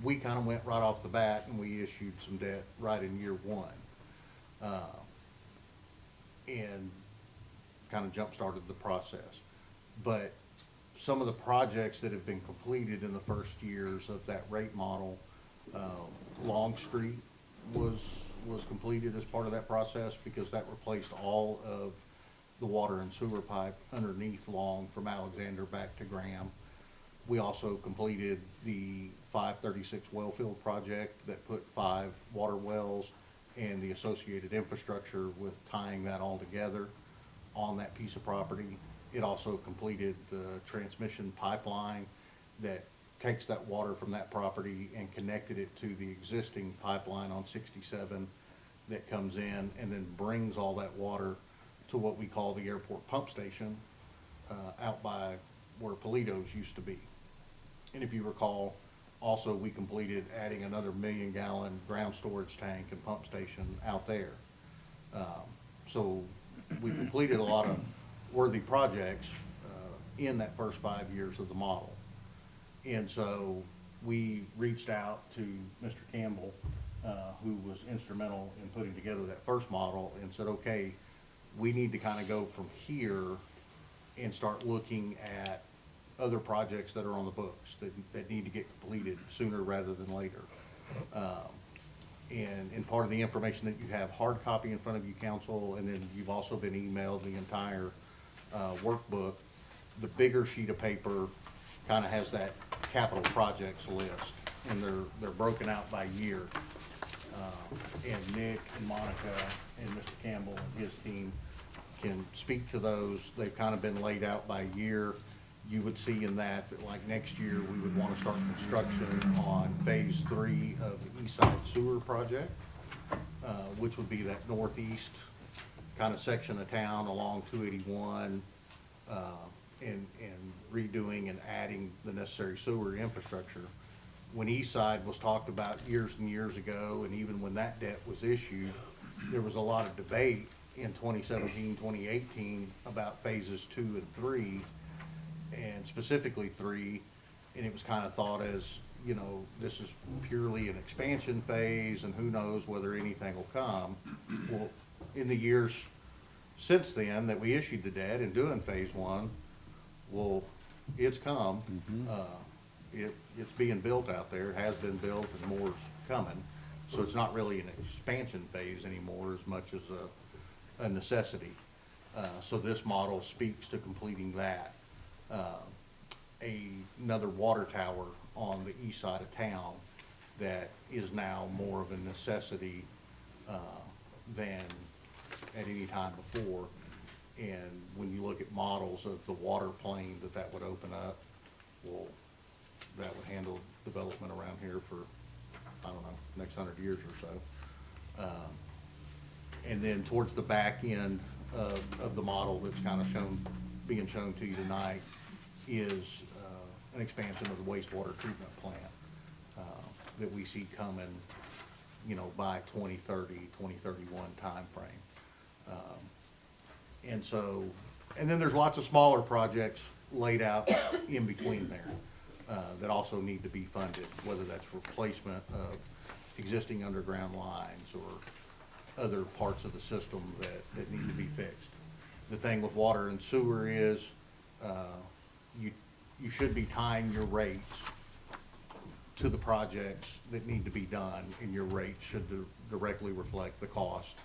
We kind of went right off the bat and we issued some debt right in year 1. And kind of jump-started the process. But some of the projects that have been completed in the first years of that rate model, Long Street was completed as part of that process because that replaced all of the water and sewer pipe underneath Long from Alexander back to Graham. We also completed the 536 wellfield project that put 5 water wells and the associated infrastructure with tying that all together on that piece of property. It also completed the transmission pipeline that takes that water from that property and connected it to the existing pipeline on 67 that comes in and then brings all that water to what we call the airport pump station out by where Politos used to be. And if you recall, also we completed adding another 1 million gallon ground storage tank and pump station out there. So we completed a lot of worthy projects in that first 5 years of the model. And so we reached out to Mr. Campbell, who was instrumental in putting together that first model, and said, okay, we need to kind of go from here and start looking at other projects that are on the books that need to get completed sooner rather than later. And part of the information that you have hard copy in front of you, council, and then you've also been emailed the entire workbook. The bigger sheet of paper kind of has that capital projects list, and they're broken out by year. And Nick and Monica and Mr. Campbell and his team can speak to those. They've kind of been laid out by year. You would see in that like next year, we would want to start construction on phase 3 of the East Side Sewer Project, which would be that northeast kind of section of town along 281, and redoing and adding the necessary sewer infrastructure. When East Side was talked about years and years ago, and even when that debt was issued, there was a lot of debate in 2017, 2018 about phases 2 and 3, and specifically 3, and it was kind of thought as, you know, this is purely an expansion phase, and who knows whether anything will come. Well, in the years since then that we issued the debt and doing phase 1, well, it's come. It's being built out there, it has been built, and more's coming. So it's not really an expansion phase anymore as much as a necessity. So this model speaks to completing that. Another water tower on the east side of town that is now more of a necessity than at any time before. And when you look at models of the water plane that would open up, well, that would handle development around here for, I don't know, next 100 years or so. And then towards the back end of the model that's kind of being shown to you tonight is an expansion of the wastewater treatment plant that we see coming, you know, by 2030, 2031 timeframe. And so, and then there's lots of smaller projects laid out in between there that also need to be funded, whether that's replacement of existing underground lines or other parts of the system that need to be fixed. The thing with water and sewer is you should be tying your rates to the projects that need to be done, and your rates should directly reflect the cost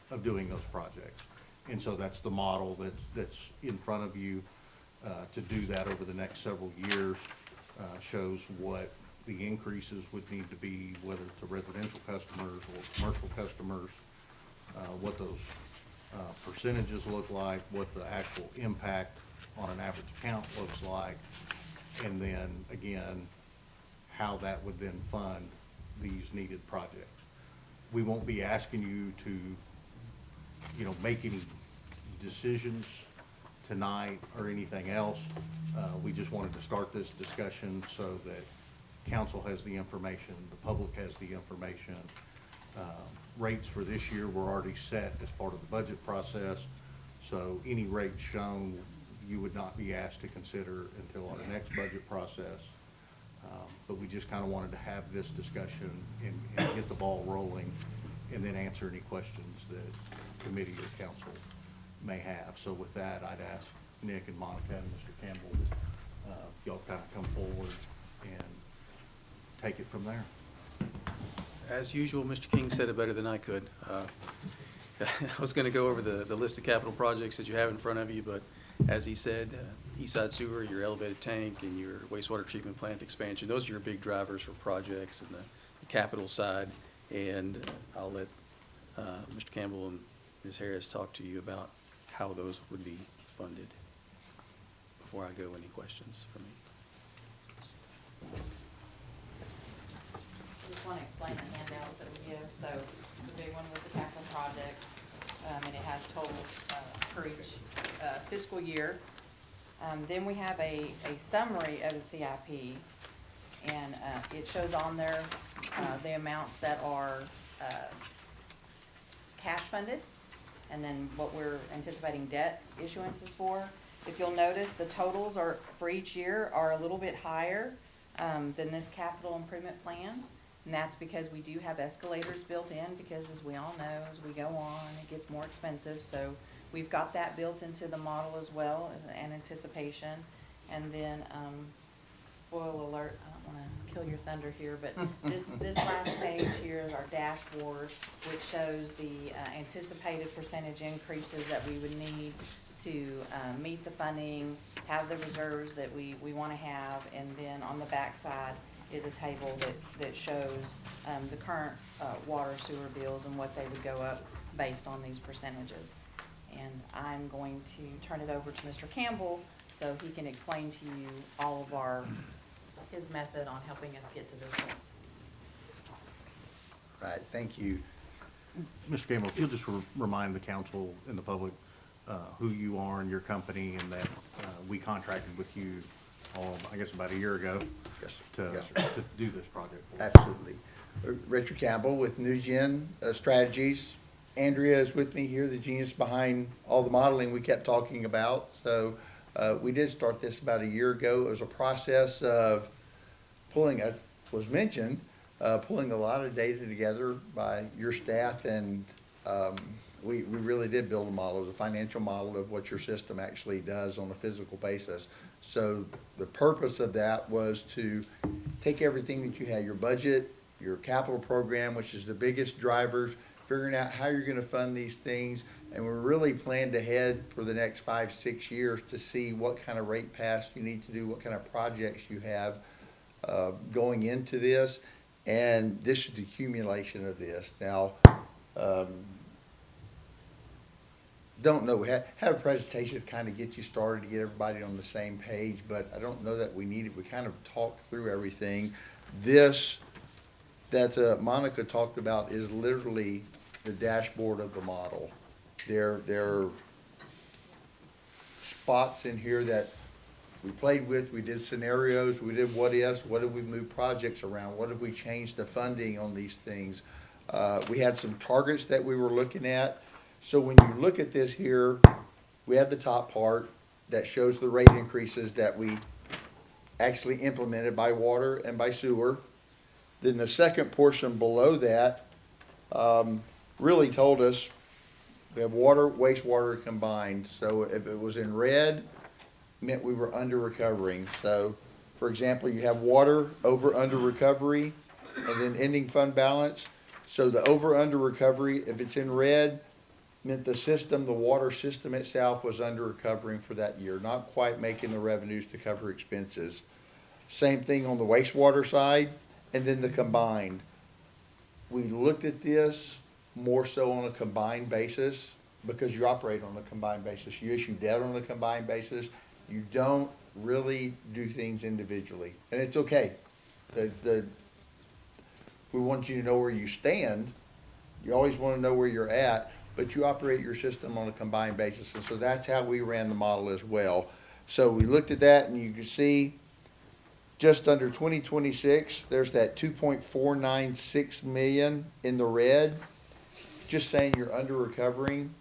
of doing those projects. And so that's the model that's in front of you. to do that over the next several years, shows what the increases would need to be, whether to residential customers or commercial customers, what those percentages look like, what the actual impact on an average account looks like, and then, again, how that would then fund these needed projects. We won't be asking you to, make any decisions tonight or anything else. We just wanted to start this discussion so that council has the information, the public has the information. Rates for this year were already set as part of the budget process, so any rates shown, you would not be asked to consider until our next budget process. But we just kind of wanted to have this discussion and get the ball rolling, and then answer any questions that committee or council may have. So with that, I'd ask Nick and Monica and Mr. Campbell, y'all kind of come forward and take it from there. As usual, Mr. King said it better than I could. I was going to go over the list of capital projects that you have in front of you, but as he said, Eastside Sewer, your elevated tank, and your wastewater treatment plant expansion, those are your big drivers for projects and the capital side. And I'll let Mr. Campbell and Ms. Harris talk to you about how those would be funded before I go. Any questions for me? Just want to explain the handouts that we give. So the big one was the capital project, and it has totals for each fiscal year. Then we have a summary of the CIP, and it shows on there the amounts that are cash funded, and then what we're anticipating debt issuances for. If you'll notice, the totals are, for each year, are a little bit higher than this capital improvement plan. And that's because we do have escalators built in, because as we all know, as we go on, it gets more expensive. So we've got that built into the model as well, as an anticipation. And then, spoil alert, I don't wanna kill your thunder here, but this last page here is our dashboard, which shows the anticipated percentage increases that we would need to meet the funding, have the reserves that we wanna have, and then on the backside is a table that shows the current water sewer bills and what they would go up based on these percentages. And I'm going to turn it over to Mr. Campbell so he can explain to you all of his method on helping us get to this point. Right, thank you. Mr. Campbell, if you'll just remind the council and the public who you are and your company, and that we contracted with you, I guess about a year ago. Yes, sir. Yes, sir. To do this project. Absolutely. Richard Campbell with NewGen Strategies. Andrea is with me here, the genius behind all the modeling we kept talking about. So we did start this about a year ago. It was a process of pulling, as was mentioned, pulling a lot of data together by your staff, and we really did build a model. It was a financial model of what your system actually does on a physical basis. So the purpose of that was to take everything that you had, your budget, your capital program, which is the biggest drivers, figuring out how you're gonna fund these things, and we're really planned ahead for the next 5-6 years to see what kind of rate pass you need to do, what kind of projects you have going into this, and this is the accumulation of this. Now, don't know, we had a presentation to kind of get you started, to get everybody on the same page, but I don't know that we need it. We kind of talked through everything. This that Monica talked about is literally the dashboard of the model. There are spots in here that we played with, we did scenarios, we did what ifs, what if we moved projects around, what if we changed the funding on these things. We had some targets that we were looking at. So when you look at this here, we have the top part that shows the rate increases that we actually implemented by water and by sewer. Then the second portion below that really told us we have water, wastewater combined. So if it was in red, meant we were under recovering. So for example, you have water over under recovery and then ending fund balance. So the over under recovery, if it's in red, meant the system, the water system itself was under recovering for that year, not quite making the revenues to cover expenses. Same thing on the wastewater side, and then the combined. We looked at this more so on a combined basis, because you operate on a combined basis. You issue debt on a combined basis. You don't really do things individually, and it's okay. We want you to know where you stand. You always want to know where you're at, but you operate your system on a combined basis, and so that's how we ran the model as well. So we looked at that, and you can see just under 2026, there's that 2.496 million in the red, just saying you're under recovering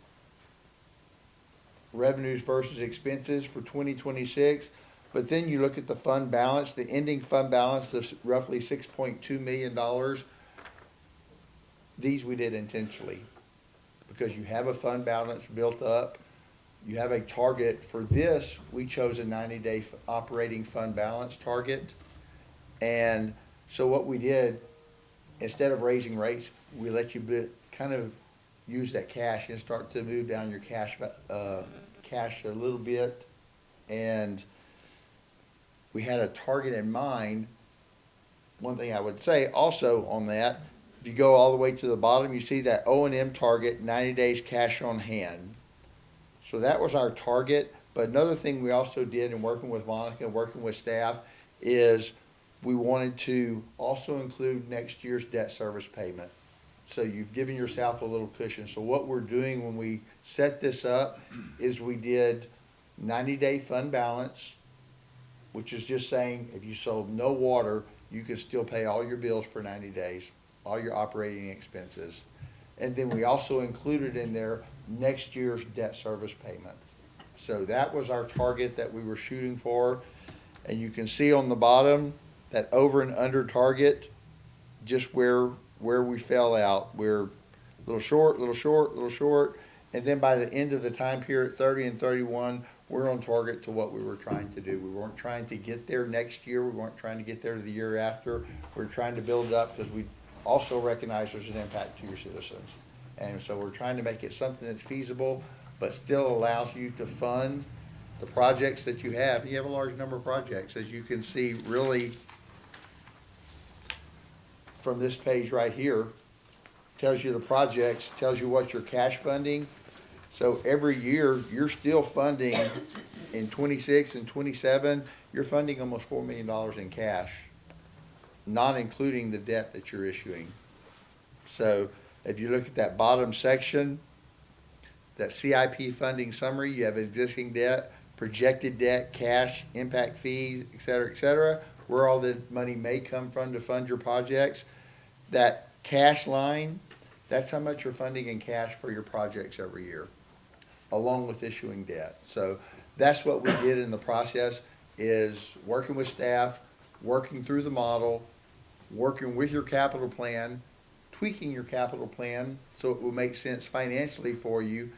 revenues versus expenses for 2026. But then you look at the fund balance, the ending fund balance of roughly $6.2 million. These we did intentionally, because you have a fund balance built up. You have a target. For this, we chose a 90-day operating fund balance target. And so what we did, instead of raising rates, we let you kind of use that cash and start to move down your cash a little bit. And we had a target in mind. One thing I would say also on that, if you go all the way to the bottom, you see that O&M target, 90 days cash on hand. So that was our target. But another thing we also did in working with Monica, working with staff, is we wanted to also include next year's debt service payment. So you've given yourself a little cushion. So what we're doing when we set this up is we did 90-day fund balance, which is just saying if you sold no water, you could still pay all your bills for 90 days, all your operating expenses. And then we also included in there next year's debt service payments. So that was our target that we were shooting for. And you can see on the bottom that over and under target, just where we fell out. We're a little short, little short, little short. And then by the end of the time period, 30 and 31, we're on target to what we were trying to do. We weren't trying to get there next year. We weren't trying to get there the year after. We're trying to build it up because we also recognize there's an impact to your citizens. And so we're trying to make it something that's feasible, but still allows you to fund the projects that you have. You have a large number of projects, as you can see really from this page right here. Tells you the projects, tells you what you're cash funding. So every year, you're still funding in 26 and 27, you're funding almost $4 million in cash, not including the debt that you're issuing. So if you look at that bottom section, that CIP funding summary, you have existing debt, projected debt, cash, impact fees, et cetera, where all the money may come from to fund your projects. That cash line, that's how much you're funding in cash for your projects every year, along with issuing debt. So that's what we did in the process, is working with staff, working through the model, working with your capital plan, tweaking your capital plan so it will make sense financially for you,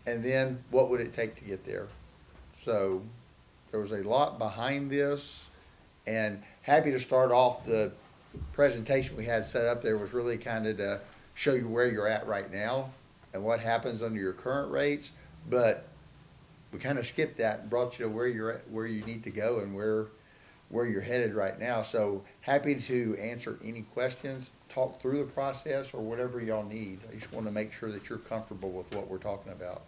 and then what would it take to get there. So there was a lot behind this, and happy to start off. The presentation we had set up there was really kind of to show you where you're at right now and what happens under your current rates, but we kind of skipped that and brought you to where you're at, where you need to go and where you're headed right now. So happy to answer any questions, talk through the process, or whatever y'all need. I just want to make sure that you're comfortable with what we're talking about.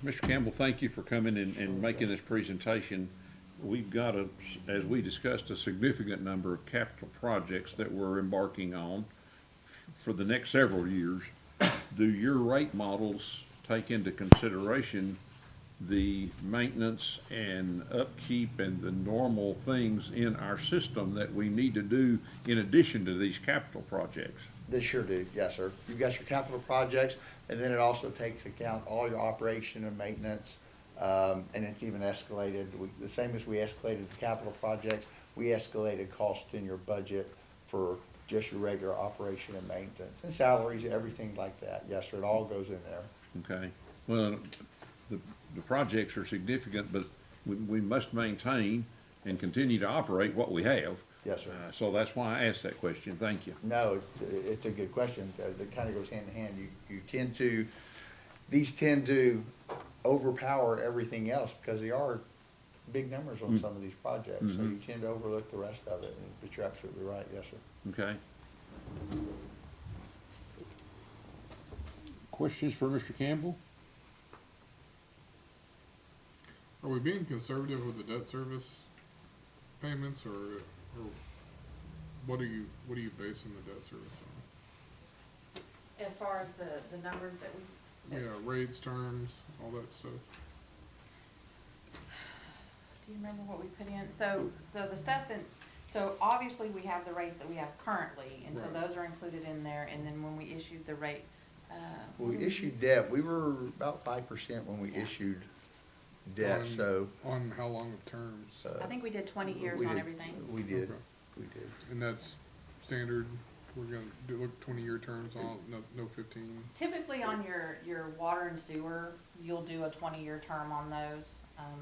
Mr. Campbell, thank you for coming and making this presentation. We've got as we discussed, a significant number of capital projects that we're embarking on for the next several years. Do your rate models take into consideration the maintenance and upkeep and the normal things in our system that we need to do in addition to these capital projects? They sure do, yes, sir. You've got your capital projects, and then it also takes account all your operation and maintenance, and it's even escalated. The same as we escalated the capital projects, we escalated costs in your budget for just your regular operation and maintenance, and salaries, everything like that. Yes, sir, it all goes in there. Okay. Well, the projects are significant, but we must maintain and continue to operate what we have. Yes, sir. So that's why I asked that question. Thank you. No, it's a good question. It kind of goes hand in hand. You tend to, these tend to overpower everything else because they are big numbers on some of these projects. So you tend to overlook the rest of it, but you're absolutely right. Yes, sir. Okay. Questions for Mr. Campbell? Are we being conservative with the debt service payments, or what are you basing the debt service on? As far as the numbers that we. Yeah, rates, terms, all that stuff. Do you remember what we put in? So the stuff in, so obviously we have the rates that we have currently, and so Right. those are included in there, and then when we issued the rate, When we issued debt, we were about 5% when we issued debt, On- so. On how long of terms? I think we did 20 years we on did- everything. We did, Okay. we did. And that's standard, we're gonna look 20-year terms on, no 15? Typically on your water and sewer, you'll do a 20-year term on those,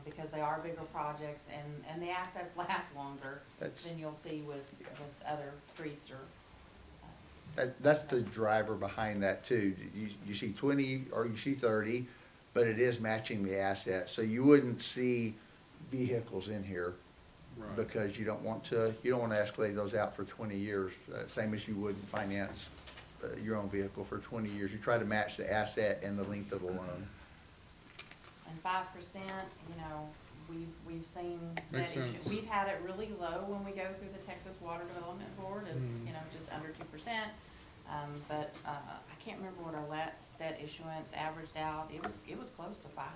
because they are bigger projects and the assets last longer That's- than you'll see with other streets or. That's the driver behind that too. You see 20 or you see 30, but it is matching the asset. So you wouldn't see vehicles in here Right. because you don't want to escalate those out for 20 years, same as you would finance your own vehicle for 20 years. You try to match the asset and the length of the loan. And 5%, you know, we've seen Makes that issue. sense. We've had it really low when we go through the Texas Water Development Board, is, Mhm. you know, just under 2%. But, I can't remember what our last debt issuance averaged out. It was close to 5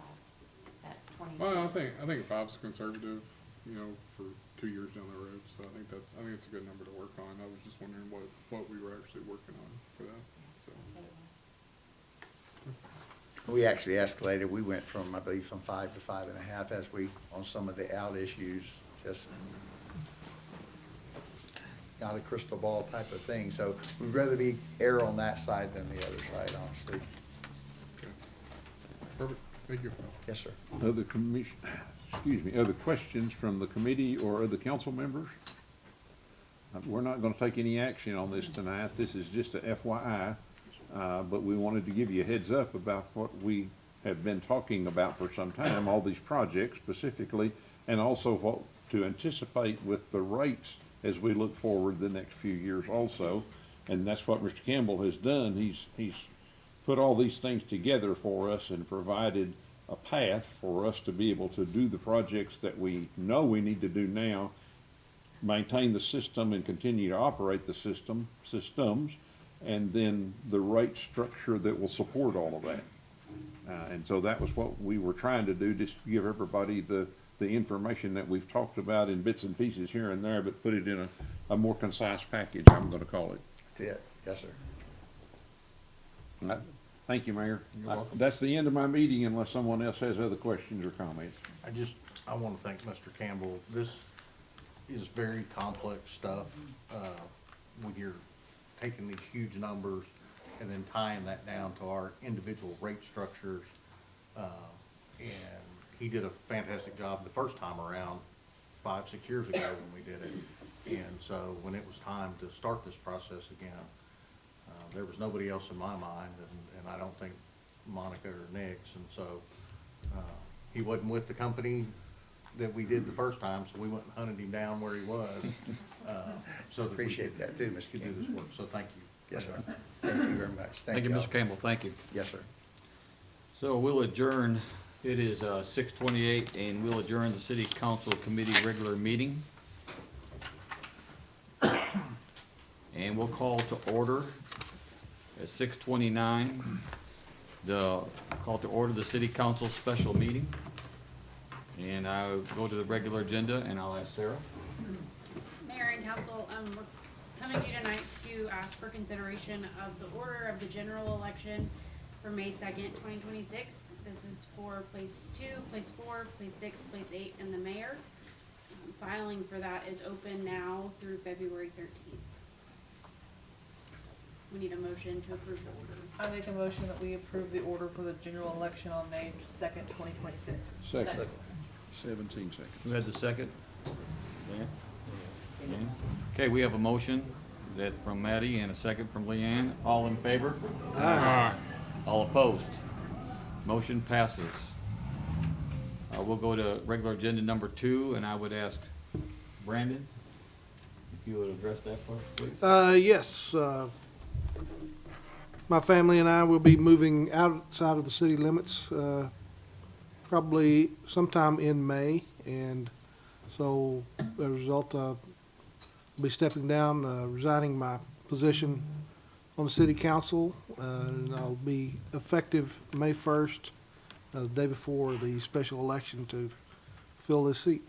at 20. Well, I think 5's conservative, you know, for 2 years down the road, so I think it's a good number to work on. I was just wondering what we were actually working on for that, so. We actually escalated. We went from, I believe, from 5 to 5.5 as we, on some of the out issues, just not a crystal ball type of thing. So we'd rather be err on that side than the other side, honestly. Okay. Perfect, thank you. Yes, sir. Other commission, other questions from the committee or other council members? We're not gonna take any action on this tonight. This is just a FYI. But we wanted to give you a heads up about what we have been talking about for some time, all these projects specifically, and also what to anticipate with the rates as we look forward the next few years also. And that's what Mr. Campbell has done. He's put all these things together for us and provided a path for us to be able to do the projects that we know we need to do now, maintain the system and continue to operate the systems, and then the rate structure that will support all of that. And so that was what we were trying to do, just to give everybody the information that we've talked about in bits and pieces here and there, but put it in a more concise package, I'm gonna call it. That's it. Yes, sir. Thank you, Mayor. You're welcome. That's the end of my meeting unless someone else has other questions or comments. I want to thank Mr. Campbell. This is very complex stuff. When you're taking these huge numbers and then tying that down to our individual rate structures. And he did a fantastic job the first time around, 5-6 years ago when we did it. And so when it was time to start this process again, there was nobody else in my mind, and I don't think Monica or Nick's. And so he wasn't with the company that we did the first time, so we went and hunted him down where he was. So that we Appreciate that too, Mr. could do Campbell. this work, so thank you. Yes, sir. Thank you very much. Thank you, y'all. Mr. Campbell, thank you. Yes, sir. So we'll adjourn, it is 6:28, and we'll adjourn the city council committee regular meeting. And we'll call to order at 6:29, the call to order the city council special meeting. And I'll go to the regular agenda, and I'll ask Sarah. Mayor and council, we're coming to you tonight to ask for consideration of the order of the general election for May 2nd, 2026. This is for place 2, place 4, place 6, place 8, and the mayor. Filing for that is open now through February 13th. We need a motion to approve the order. I make a motion that we approve the order for the general election on May 2nd, 2026. Second. 17 seconds. Who had the second? Dan? Okay, we have a motion that from Matty and a second from Leanne. All in favor? Aye. All opposed? Motion passes. We'll go to regular agenda number 2, and I would ask Brandon, if you would address that first, please. Yes, my family and I will be moving outside of the city limits, probably sometime in May. And so as a result, I'll be stepping down, resigning my position on the city council, and I'll be effective May 1st, the day before the special election to fill this seat.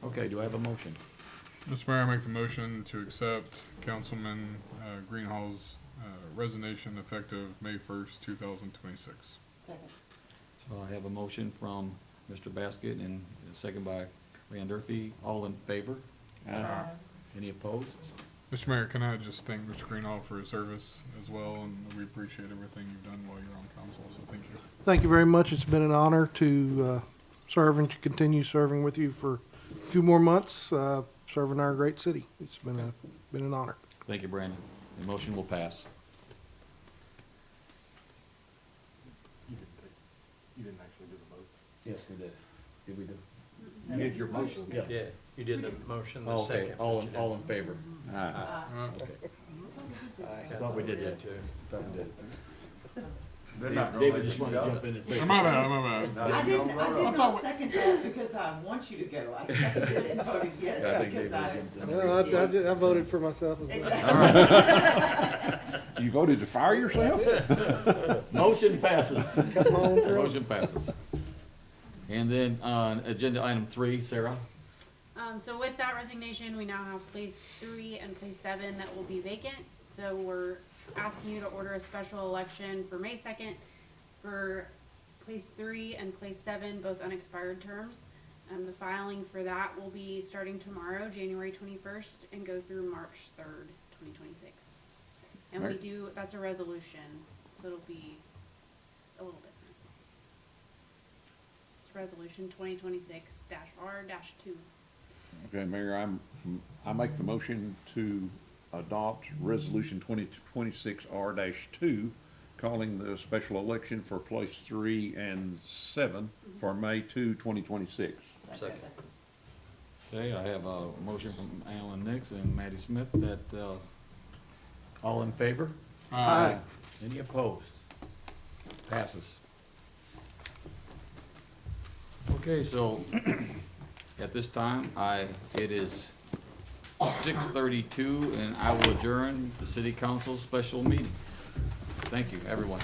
Okay, do I have a motion? Mr. Mayor, I make the motion to accept Councilman Greenhall's resignation effective May 1st, 2026. Second. So I have a motion from Mr. Basket and a second by Leanne Durfee. All in favor? Any opposed? Mr. Mayor, can I just thank Mr. Greenhall for his service as well, and we appreciate everything you've done while you're on council, so thank you. Thank you very much. It's been an honor to serve and to continue serving with you for a few more months, serving our great city. It's been an honor. Thank you, Brandon. The motion will pass. You didn't actually do the vote. Yes, we did. Did we do? You did your motion. Yeah. Yeah, you did the motion, the Okay, second. all but you all in favor? Okay. I thought we did that. didn't. Thought we did. They're not gonna David let just you wanted to go. jump in and say My something. bad, my bad. I did not second that because I want you to go. I seconded it and voted Yeah, I yes think because David I jumped in. appreciate it. I voted for myself as well. Exactly. You voted to fire yourself? Motion passes. Come on through. Motion passes. And then on agenda item 3, Sarah? So with that resignation, we now have place 3 and place 7 that will be vacant. So we're asking you to order a special election for May 2nd for place 3 and place 7, both unexpired terms. The filing for that will be starting tomorrow, January 21st, and go through March 3rd, 2026. And we Right. do, that's a resolution, so it'll be a little different. It's resolution 2026-R-2. Okay, Mayor, I make the motion to adopt resolution 2026-R-2, calling the special election for place 3 and 7 for May 2, 2026. Second. Okay, I have a motion from Alan Nix and Matty Smith that, all in favor? Aye. Any opposed? Passes. Okay, so at this time, it is 6:32, and I will adjourn the city council special meeting. Thank you, everyone.